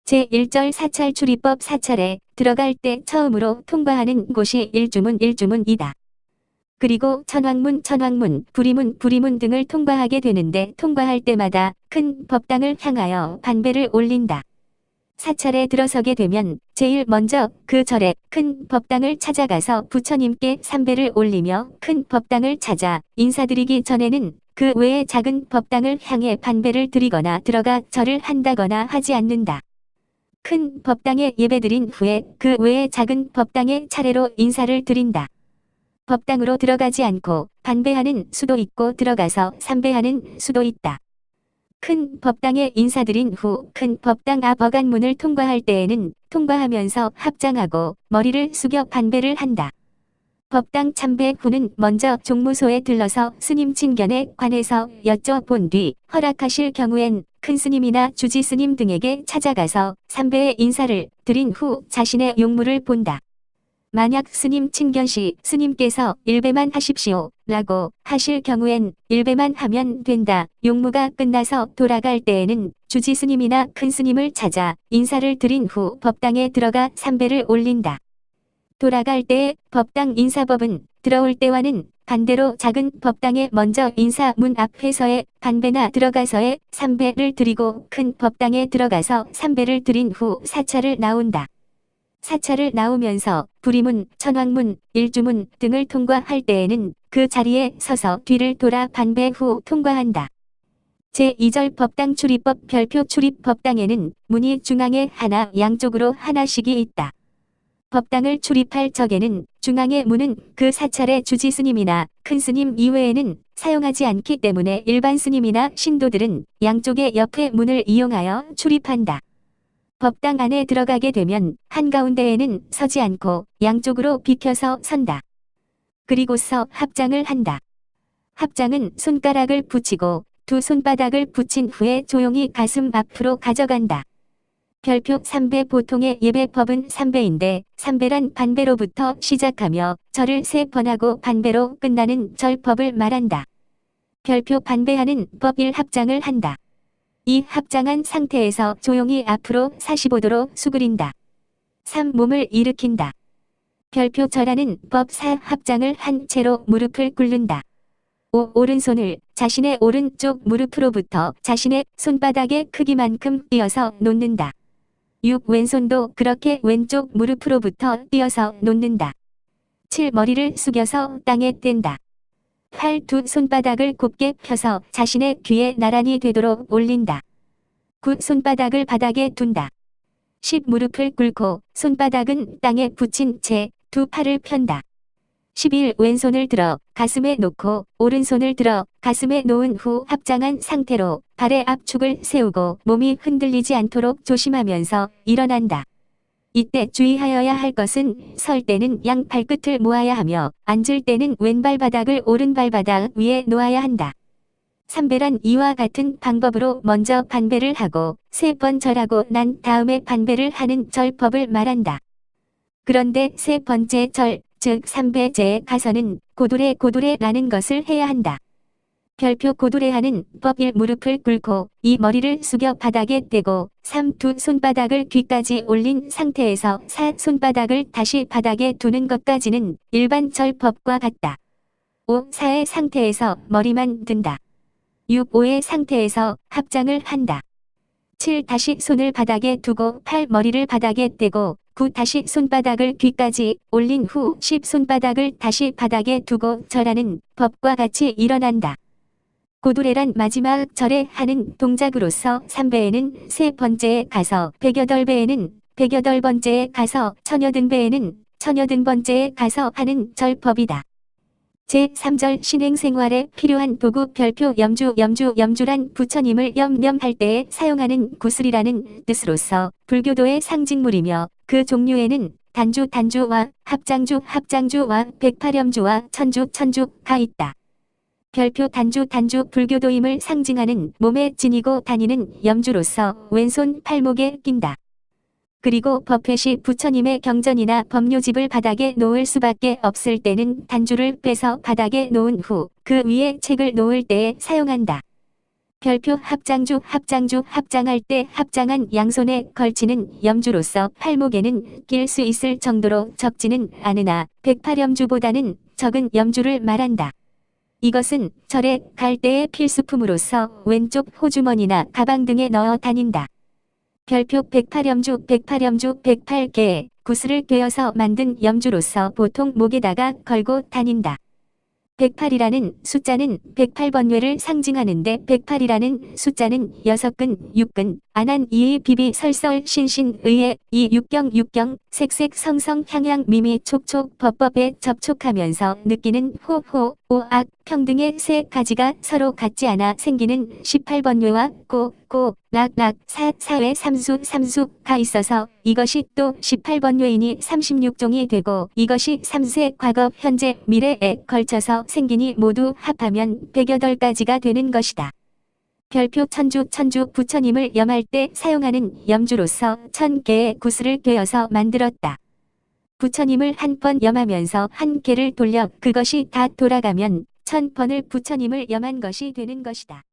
제1절 사찰 출입법 사찰에 들어갈 때 처음으로 통과하는 곳이 일주문이다. 그리고 천왕문, 부리문 등을 통과하게 되는데 통과할 때마다 큰 법당을 향하여 반배를 올린다. 사찰에 들어서게 되면 제일 먼저 그 절에 큰 법당을 찾아가서 부처님께 삼배를 올리며 큰 법당을 찾아 인사드리기 전에는 그 외에 작은 법당을 향해 반배를 드리거나 들어가 절을 한다거나 하지 않는다. 큰 법당에 예배드린 후에 그 외에 작은 법당에 차례로 인사를 드린다. 법당으로 들어가지 않고 반배하는 수도 있고 들어가서 삼배하는 수도 있다. 큰 법당에 인사드린 후 큰 법당 앞 어간문을 통과할 때에는 통과하면서 합장하고 머리를 숙여 반배를 한다. 법당 참배 후는 먼저 종무소에 들러서 스님 친견에 관해서 여쭤본 뒤 허락하실 경우엔 큰 스님이나 주지 스님 등에게 찾아가서 삼배의 인사를 드린 후 자신의 용무를 본다. 만약 스님 친견시 스님께서 일배만 하십시오 라고 하실 경우엔 일배만 하면 된다. 용무가 끝나서 돌아갈 때에는 주지 스님이나 큰 스님을 찾아 인사를 드린 후 법당에 들어가 삼배를 올린다. 돌아갈 때의 법당 인사법은 들어올 때와는 반대로 작은 법당에 먼저 인사 문 앞에서의 반배나 들어가서의 삼배를 드리고 큰 법당에 들어가서 삼배를 드린 후 사찰을 나온다. 사찰을 나오면서 부리문, 천왕문, 일주문 등을 통과할 때에는 그 자리에 서서 뒤를 돌아 반배 후 통과한다. 제2절 법당 출입법 별표 출입 법당에는 문이 중앙에 하나 양쪽으로 하나씩이 있다. 법당을 출입할 적에는 중앙의 문은 그 사찰의 주지 스님이나 큰 스님 이외에는 사용하지 않기 때문에 일반 스님이나 신도들은 양쪽의 옆에 문을 이용하여 출입한다. 법당 안에 들어가게 되면 한가운데에는 서지 않고 양쪽으로 비켜서 선다. 그리고서 합장을 한다. 합장은 손가락을 붙이고 두 손바닥을 붙인 후에 조용히 가슴 앞으로 가져간다. 별표 삼배 보통의 예배법은 삼배인데 삼배란 반배로부터 시작하며 절을 3번 하고 반배로 끝나는 절법을 말한다. 별표 반배하는 법 1합장을 한다. 이 합장한 상태에서 조용히 앞으로 45도로 수그린다. 3. 몸을 일으킨다. 별표 절하는 법 4. 합장을 한 채로 무릎을 꿇는다. 5. 오른손을 자신의 오른쪽 무릎으로부터 자신의 손바닥의 크기만큼 띄어서 놓는다. 6. 왼손도 그렇게 왼쪽 무릎으로부터 띄어서 놓는다. 7. 머리를 숙여서 땅에 뗀다. 8. 두 손바닥을 곱게 펴서 자신의 귀에 나란히 되도록 올린다. 9. 손바닥을 바닥에 둔다. 10. 무릎을 꿇고 손바닥은 땅에 붙인 채 두 팔을 편다. 11. 왼손을 들어 가슴에 놓고 오른손을 들어 가슴에 놓은 후 합장한 상태로 발의 압축을 세우고 몸이 흔들리지 않도록 조심하면서 일어난다. 이때 주의하여야 할 것은 설 때는 양 발끝을 모아야 하며 앉을 때는 왼발 바닥을 오른발 바닥 위에 놓아야 한다. 삼배란 이와 같은 방법으로 먼저 반배를 하고 3번 절하고 난 다음에 반배를 하는 절법을 말한다. 그런데 3번째 절, 즉 3배제에 가서는 고두레라는 것을 해야 한다. 별표 고두레하는 법 1. 무릎을 꿇고 2. 머리를 숙여 바닥에 떼고 3. 두 손바닥을 귀까지 올린 상태에서 4. 손바닥을 다시 바닥에 두는 것까지는 일반 절법과 같다. 5. 4의 상태에서 머리만 든다. 6. 5의 상태에서 합장을 한다. 7. 다시 손을 바닥에 두고 8. 머리를 바닥에 떼고 9. 다시 손바닥을 귀까지 올린 후 10. 손바닥을 다시 바닥에 두고 절하는 법과 같이 일어난다. 고두레란 마지막 절에 하는 동작으로서 3배에는 3번째에 가서 108배에는 108번째에 가서 1080배에는 1080번째에 가서 하는 절법이다. 제3절 신행생활에 필요한 도구 별표 염주란 부처님을 염할 때에 사용하는 구슬이라는 뜻으로서 불교도의 상징물이며 그 종류에는 단주와 합장주와 백팔염주와 천주가 있다. 별표 단주 불교도임을 상징하는 몸에 지니고 다니는 염주로서 왼손 팔목에 낀다. 그리고 법회 시 부처님의 경전이나 법요집을 바닥에 놓을 수밖에 없을 때는 단주를 빼서 바닥에 놓은 후 그 위에 책을 놓을 때에 사용한다. 별표 합장주 합장할 때 합장한 양손에 걸치는 염주로서 팔목에는 낄 수 있을 정도로 적지는 않으나 108염주보다는 적은 염주를 말한다. 이것은 절에 갈 때의 필수품으로서 왼쪽 호주머니나 가방 등에 넣어 다닌다. 별표 108염주 108개 구슬을 꿰어서 만든 염주로서 보통 목에다가 걸고 다닌다. 108이라는 숫자는 108번뇌를 상징하는데 108이라는 숫자는 6근, 6근, 안한 이의 비비 설설 신신 의의 이 육경 색색 성성 향향 미미 촉촉 법법에 접촉하면서 느끼는 호호 오악 평등의 세 가지가 서로 같지 않아 생기는 18번뇌와 꼬 락 사회 삼수가 있어서 이것이 또 18번뇌이니 36종이 되고 이것이 3세 과거 현재 미래에 걸쳐서 생기니 모두 합하면 108가지가 되는 것이다. 별표 천주 부처님을 염할 때 사용하는 염주로서 1000개의 구슬을 꿰어서 만들었다. 부처님을 한 번 염하면서 한 개를 돌려 그것이 다 돌아가면 1000번을 부처님을 염한 것이 되는 것이다.